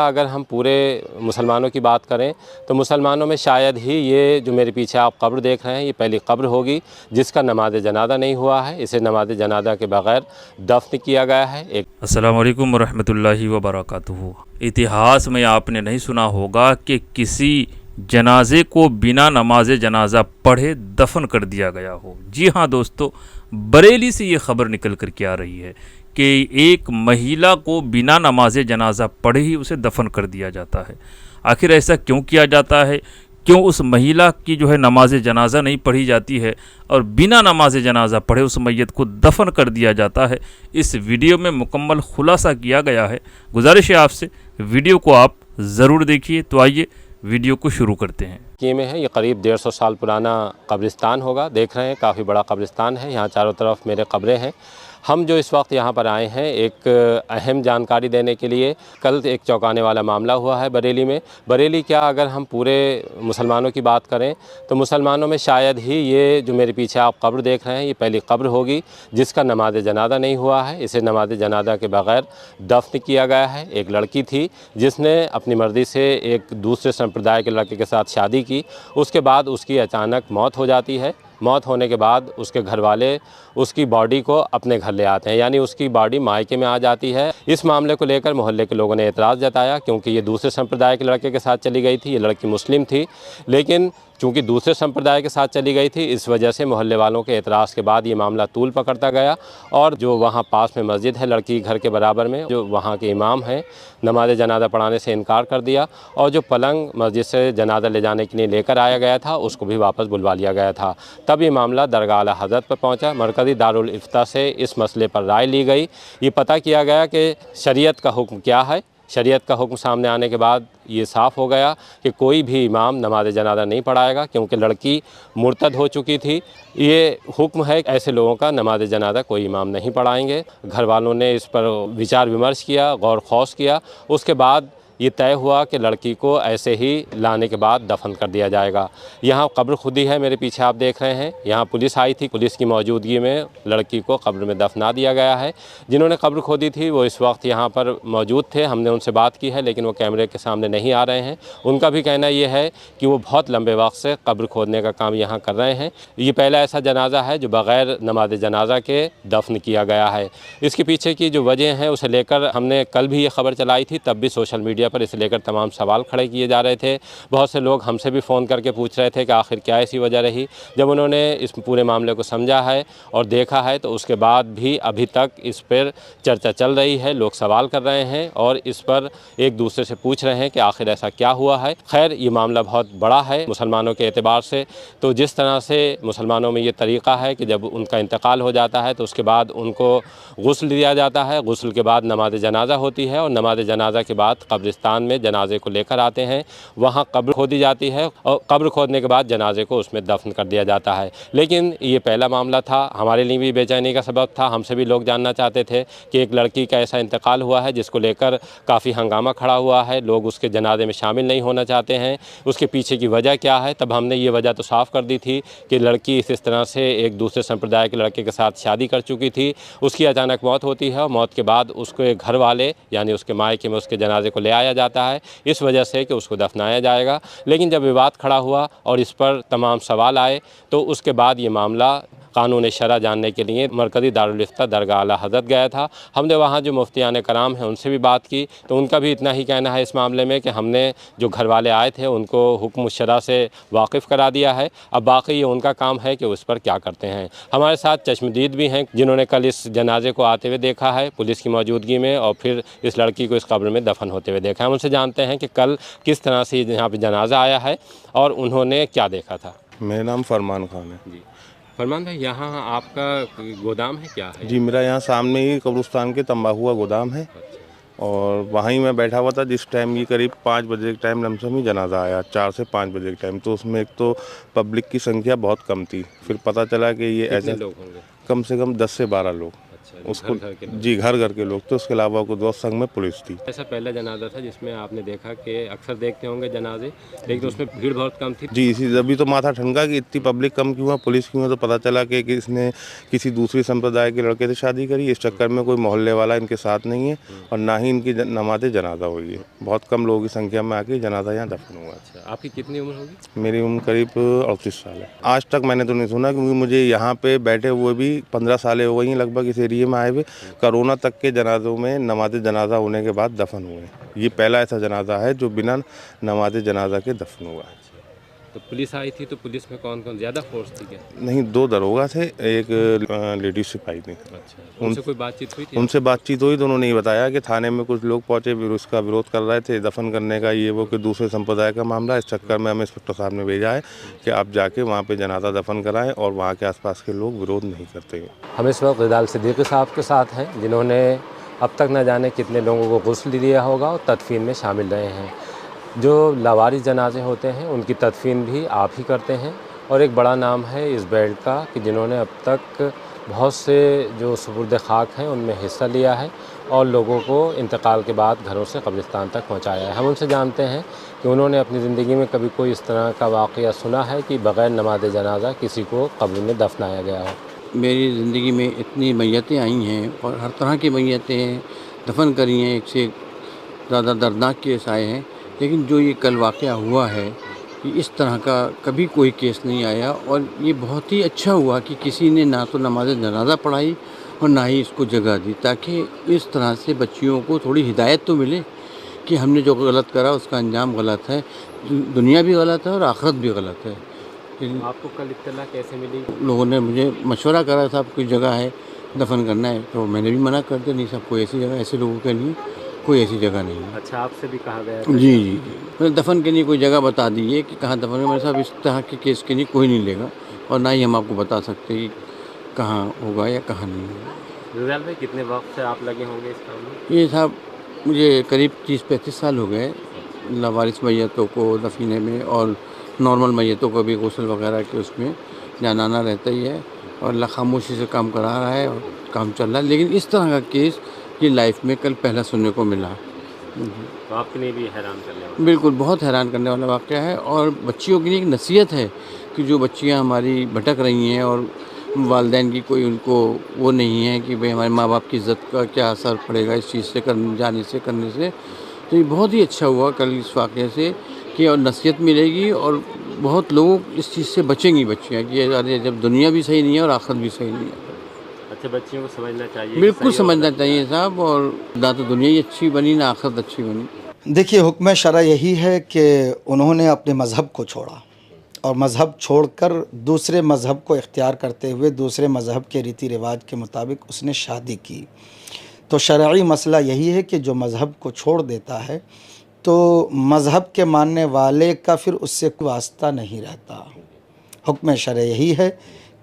अगर हम पूरे मुसलमानों की बात करें तो मुसलमानों में शायद ही ये जो मेरे पीछे आप कब्र देख रहे हैं ये पहली कब्र होगी जिसका नमाज जनाजा नहीं हुआ है। इसे नमाज जनाजा के बगैर दफन किया गया है। अस्सलाम वालेकुम रहमतुल्लाहि व बरकातुहू। इतिहास में आपने नहीं सुना होगा कि किसी जनाजे को बिना नमाज जनाजा पढ़े दफन कर दिया गया हो। जी हाँ दोस्तों, बरेली से ये ख़बर निकल कर के आ रही है कि एक महिला को बिना नमाज जनाजा पढ़े ही उसे दफन कर दिया जाता है। आखिर ऐसा क्यों किया जाता है? क्यों उस महिला की जो है नमाज जनाजा नहीं पढ़ी जाती है और बिना नमाज जनाजा पढ़े उस मैयत को दफन कर दिया जाता है? इस वीडियो में मुकम्मल खुलासा किया गया है। गुजारिश है आपसे वीडियो को आप ज़रूर देखिए। तो आइए वीडियो को शुरू करते हैं। में है ये करीब 150 साल पुराना कब्रिस्तान होगा। देख रहे हैं काफ़ी बड़ा कब्रिस्तान है। यहाँ चारों तरफ मेरे कब्रें हैं। हम जो इस वक्त यहाँ पर आए हैं एक अहम जानकारी देने के लिए। कल एक चौंकाने वाला मामला हुआ है बरेली में। बरेली क्या, अगर हम पूरे मुसलमानों की बात करें तो मुसलमानों में शायद ही ये जो मेरे पीछे आप कब्र देख रहे हैं ये पहली कब्र होगी जिसका नमाज जनाजा नहीं हुआ है। इसे नमाज जनाजा के बगैर दफन किया गया है। एक लड़की थी जिसने अपनी मर्ज़ी से एक दूसरे संप्रदाय के लड़के के साथ शादी की। उसके बाद उसकी अचानक मौत हो जाती है। मौत होने के बाद उसके घर वाले उसकी बॉडी को अपने घर ले आते हैं, यानी उसकी बॉडी मायके में आ जाती है। इस मामले को लेकर मोहल्ले के लोगों ने एतराज़ जताया क्योंकि ये दूसरे संप्रदाय के लड़के के साथ चली गई थी। ये लड़की मुस्लिम थी, लेकिन चूँकि दूसरे संप्रदाय के साथ चली गई थी इस वजह से मोहल्ले वालों के एतराज़ के बाद ये मामला तूल पकड़ता गया। और जो वहाँ पास में मस्जिद है लड़की घर के बराबर में, जो वहाँ के इमाम हैं, नमाज जनाजा पढ़ाने से इनकार कर दिया और जो पलंग मस्जिद से जनाजा ले जाने के लिए लेकर आया गया था उसको भी वापस बुलवा लिया गया था। तब ये मामला दरगाह आला हज़रत पर पहुँचा। मरकज़ी दारुल इफ्ता से इस मसले पर राय ली गई। ये पता किया गया कि शरीयत का हुक्म क्या है। शरीयत का हुक्म सामने आने के बाद ये साफ़ हो गया कि कोई भी इमाम नमाज जनाजा नहीं पढ़ाएगा क्योंकि लड़की मुर्तद हो चुकी थी। ये हुक्म है, ऐसे लोगों का नमाज जनाजा कोई इमाम नहीं पढ़ाएंगे। घर वालों ने इस पर विचार विमर्श किया, गौर खौस किया। उसके बाद ये तय हुआ कि लड़की को ऐसे ही लाने के बाद दफन कर दिया जाएगा। यहाँ कब्र खुदी है मेरे पीछे आप देख रहे हैं। यहाँ पुलिस आई थी, पुलिस की मौजूदगी में लड़की को कब्र में दफना दिया गया है। जिन्होंने कब्र खोदी थी वो इस वक्त यहाँ पर मौजूद थे। हमने उनसे बात की है लेकिन वो कैमरे के सामने नहीं आ रहे हैं। उनका भी कहना ये है कि वो बहुत लंबे वक्त से कब्र खोदने का काम यहाँ कर रहे हैं। ये पहला ऐसा जनाजा है जो बग़ैर नमाज जनाजा के दफन किया गया है। इसके पीछे की जो वजह है उसे लेकर हमने कल भी ये खबर चलाई थी, तब भी सोशल मीडिया पर इसे लेकर तमाम सवाल खड़े किए जा रहे थे। बहुत से लोग हमसे भी फ़ोन करके पूछ रहे थे कि आखिर क्या ऐसी वजह रही। जब उन्होंने इस पूरे मामले को समझा है और देखा है तो उसके बाद भी अभी तक इस पर चर्चा चल रही है। लोग सवाल कर रहे हैं और इस पर एक दूसरे से पूछ रहे हैं कि आखिर ऐसा क्या हुआ है। खैर ये मामला बहुत बड़ा है मुसलमानों के एतबार से। तो जिस तरह से मुसलमानों में ये तरीक़ा है कि जब उनका इंतकाल हो जाता है तो उसके बाद उनको गुस्ल दिया जाता है। गुस्ल के बाद नमाज जनाजा होती है और नमाज जनाजा के बाद कब्रिस्तान में जनाजे को लेकर आते हैं। वहाँ कब्र खोदी जाती है और कब्र खोदने के बाद जनाजे को उसमें दफन कर दिया जाता है। लेकिन ये पहला मामला था, हमारे लिए भी बेचैनी का सबब था। हमसे भी लोग जानना चाहते थे कि एक लड़की का ऐसा इंतकाल हुआ है जिसको लेकर काफ़ी हंगामा खड़ा हुआ है। लोग उसके जनाजे में शामिल नहीं होना चाहते हैं। उसके पीछे की वजह क्या है? तब हमने ये वजह तो साफ़ कर दी थी कि लड़की इस तरह से एक दूसरे संप्रदाय के लड़के के साथ शादी कर चुकी थी। उसकी अचानक मौत होती है और मौत के बाद उसके घर वाले यानी उसके मायके में उसके जनाजे को ले आया जाता है इस वजह से कि उसको दफनाया जाएगा। लेकिन जब विवाद खड़ा हुआ और इस पर तमाम सवाल आए तो उसके बाद ये मामला कानून शरा जानने के लिए मरकज़ी दारुल इफ्ता दरगाह आला हज़रत गया था। हमने वहाँ जो मुफ्तियान कराम हैं उनसे भी बात की तो उनका भी इतना ही कहना है इस मामले में कि हमने जो घर वाले आए थे उनको हुक्म शरा से वाकिफ़ करा दिया है। अब बाकी ये उनका काम है कि उस पर क्या करते हैं। हमारे साथ चश्मदीद भी हैं जिन्होंने कल इस जनाजे को आते हुए देखा है पुलिस की मौजूदगी में और फिर इस लड़की को इस कब्र में दफन होते हुए देखा है। हम उनसे जानते हैं कि कल किस तरह से यहाँ पर जनाजा आया है और उन्होंने क्या देखा था। मेरा नाम फरमान खान है जी फरमान भाई, यहाँ आपका गोदाम है क्या है? जी, मेरा यहाँ सामने ही कब्रिस्तान के तंबाकू का गोदाम है और वहीं मैं बैठा हुआ था जिस टाइम ये करीब 5 बजे के टाइम लमसम ही जनाजा आया, 4 से 5 बजे के टाइम। तो उसमें एक तो पब्लिक की संख्या बहुत कम थी। फिर पता चला कि ये ऐसे लोग होंगे? कम से कम 10 से 12 लोग। अच्छा, उसको घर के लोग। जी घर घर के लोग थे, उसके अलावा गुरुद्वारा संघ में पुलिस थी। ऐसा पहला जनाजा था जिसमें आपने देखा कि अक्सर देखते होंगे जनाजे, लेकिन उसमें भीड़ बहुत कम थी। जी इसी अभी तो माथा ठनका कि इतनी पब्लिक कम क्यों है, पुलिस क्यों है, तो पता चला कि किसने किसी दूसरी संप्रदाय के लड़के से शादी करी। इस चक्कर में कोई मोहल्ले वाला इनके साथ नहीं है और ना ही इनकी नमाज जनाजा हुई है। बहुत कम लोगों की संख्या में आके जनाजा यहाँ दफन हुआ। अच्छा, आपकी कितनी उम्र होगी? मेरी उम्र करीब 38 साल है। आज तक मैंने तो नहीं सुना, क्योंकि मुझे यहाँ पे बैठे हुए भी 15 सालें हो गई हैं लगभग इस एरिया में आए हुए। कोरोना तक के जनाजों में नमाज जनाजा होने के बाद दफन हुए। ये पहला ऐसा जनाजा है जो बिना नमाज जनाजा के दफन हुआ है। तो पुलिस आई थी, तो पुलिस में कौन कौन ज़्यादा फोर्स थी क्या? नहीं, 2 दरोगा थे, एक लेडीज सिपाही थी। अच्छा, उनसे कोई बातचीत हुई थी? उनसे बातचीत हुई तो उन्होंने ये बताया कि थाने में कुछ लोग पहुंचे, फिर उसका विरोध कर रहे थे दफन करने का, ये वो कि दूसरे संप्रदाय का मामला। इस चक्कर में हमें इंस्पेक्टर साहब ने भेजा है कि आप जाके वहाँ पे जनाजा दफन कराएं और वहाँ के आसपास के लोग विरोध नहीं करते। हम इस वक्त रिदाल सिद्दीकी साहब के साथ हैं, जिन्होंने अब तक न जाने कितने लोगों को गुस्ल दिया होगा और तदफीन में शामिल रहे हैं। जो लावारिस जनाजे होते हैं उनकी तदफीन भी आप ही करते हैं, और एक बड़ा नाम है इस बेल्ट का कि जिन्होंने अब तक बहुत से जो सुपुर्द खाक हैं उनमें हिस्सा लिया है और लोगों को इंतकाल के बाद घरों से कब्रिस्तान तक पहुंचाया है। हम उनसे जानते हैं कि उन्होंने अपनी ज़िंदगी में कभी कोई इस तरह का वाक़या सुना है कि बग़ैर नमाज जनाजा किसी को कब्र में दफनाया गया हो। मेरी ज़िंदगी में इतनी मैयतें आई हैं और हर तरह की मैयतें दफन करी हैं, एक से ज़्यादा दर्दनाक केस आए हैं, लेकिन जो ये कल वाक़या हुआ है कि इस तरह का कभी कोई केस नहीं आया। और ये बहुत ही अच्छा हुआ कि किसी ने ना तो नमाज जनाजा पढ़ाई और ना ही इसको जगह दी, ताकि इस तरह से बच्चियों को थोड़ी हिदायत तो मिले कि हमने जो गलत करा उसका अंजाम गलत है, दुनिया भी गलत है और आखिरत भी गलत है। आपको कल इत्तला कैसे मिली? लोगों ने मुझे मशवरा करा, साहब कोई जगह है दफन करना है, तो मैंने भी मना कर दिया, नहीं साहब कोई ऐसी जगह, ऐसे लोगों के लिए कोई ऐसी जगह नहीं है। अच्छा, आपसे भी कहा गया? जी जी जी, मैंने दफन के लिए कोई जगह बता दी है कि कहाँ दफन है। मेरे साहब इस तरह के केस के लिए कोई नहीं लेगा और ना ही हम आपको बता सकते कि कहाँ होगा या कहाँ नहीं होगा। रिजाल भाई, कितने वक्त से आप लगे होंगे इस काम में? ये साहब मुझे करीब 30-35 साल हो गए लावारिस मैयतों को दफीने में, और नॉर्मल मैयतों को भी गुस्ल वगैरह के उसमें जाना रहता ही है, और अल्लाह खामोशी से काम करा रहा है और काम चल रहा है। लेकिन इस तरह का केस ये लाइफ में कल पहला सुनने को मिला। तो आपके लिए भी हैरान करने वाला? बिल्कुल, बहुत हैरान करने वाला वाक़या है। और बच्चियों के लिए एक नसीहत है कि जो बच्चियां हमारी भटक रही हैं और वालिदैन की कोई उनको वो नहीं है कि भाई हमारे माँ बाप की इज़्ज़त का क्या असर पड़ेगा इस चीज़ से करने से। तो ये बहुत ही अच्छा हुआ कल इस वाक़े से कि और नसीहत मिलेगी और बहुत लोग इस चीज़ से बचेंगी बच्चियाँ कि अरे जब दुनिया भी सही नहीं है और आखिरत भी सही नहीं है। अच्छा, बच्चियों को समझना चाहिए? बिल्कुल समझना चाहिए साहब, और ना तो दुनिया ही अच्छी बनी ना आखिरत अच्छी बनी। देखिए, हुक्म शरअ यही है कि उन्होंने अपने मज़हब को छोड़ा और मज़हब छोड़कर दूसरे मज़हब को इख्तियार करते हुए दूसरे मज़हब के रीति रिवाज के मुताबिक उसने शादी की। तो शरई मसला यही है कि जो मज़हब को छोड़ देता है तो मज़हब के मानने वाले का फिर उससे कोई वास्ता नहीं रहता। हुक्म शरअ यही है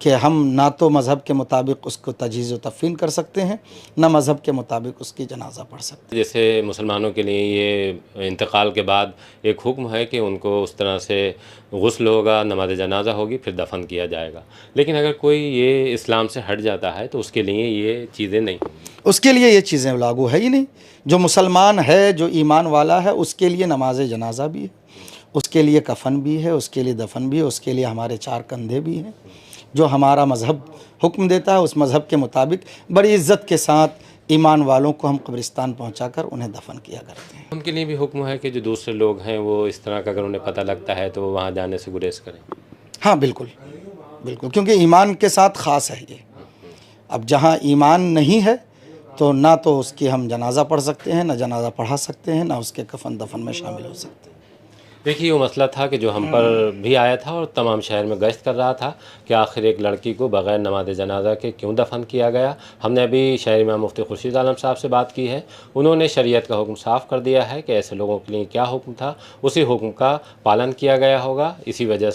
कि हम ना तो मज़हब के मुताबिक उसको तजहीज़ व तफ़ीन कर सकते हैं, ना मज़हब के मुताबिक उसकी जनाजा पढ़ सकते हैं। जैसे मुसलमानों के लिए ये इंतकाल के बाद एक हुक्म है कि उनको उस तरह से गुस्ल होगा, नमाज जनाजा होगी, फिर दफन किया जाएगा। लेकिन अगर कोई ये इस्लाम से हट जाता है तो उसके लिए ये चीज़ें नहीं, उसके लिए ये चीज़ें लागू है ही नहीं। जो मुसलमान है, जो ईमान वाला है, उसके लिए नमाज जनाजा भी है, उसके लिए कफन भी है, उसके लिए दफन भी है, उसके लिए हमारे 4 कंधे भी हैं। जो हमारा मज़हब हुक्म देता है उस मज़हब के मुताबिक बड़ी इज़्ज़त के साथ ईमान वालों को हम कब्रिस्तान पहुंचाकर उन्हें दफन किया करते हैं। उनके लिए भी हुक्म है कि जो दूसरे लोग हैं वो इस तरह का अगर उन्हें पता लगता है तो वहाँ जाने से गुरेज करें। हाँ बिल्कुल बिल्कुल, क्योंकि ईमान के साथ ख़ास है ये। अब जहाँ ईमान नहीं है तो ना तो उसकी हम जनाजा पढ़ सकते हैं, ना जनाजा पढ़ा सकते हैं, ना उसके कफन दफन में शामिल हो सकते हैं। देखिए, वो मसला था कि जो हम पर भी आया था और तमाम शहर में गश्त कर रहा था कि आखिर एक लड़की को बग़ैर नमाज जनाजा के क्यों दफन किया गया। हमने अभी शहर इमाम मुफ्ती खुर्शीद आलम साहब से बात की है। उन्होंने शरीयत का हुक्म साफ़ कर दिया है कि ऐसे लोगों के लिए क्या हुक्म था, उसी हुक्म का पालन किया गया होगा। इसी वजह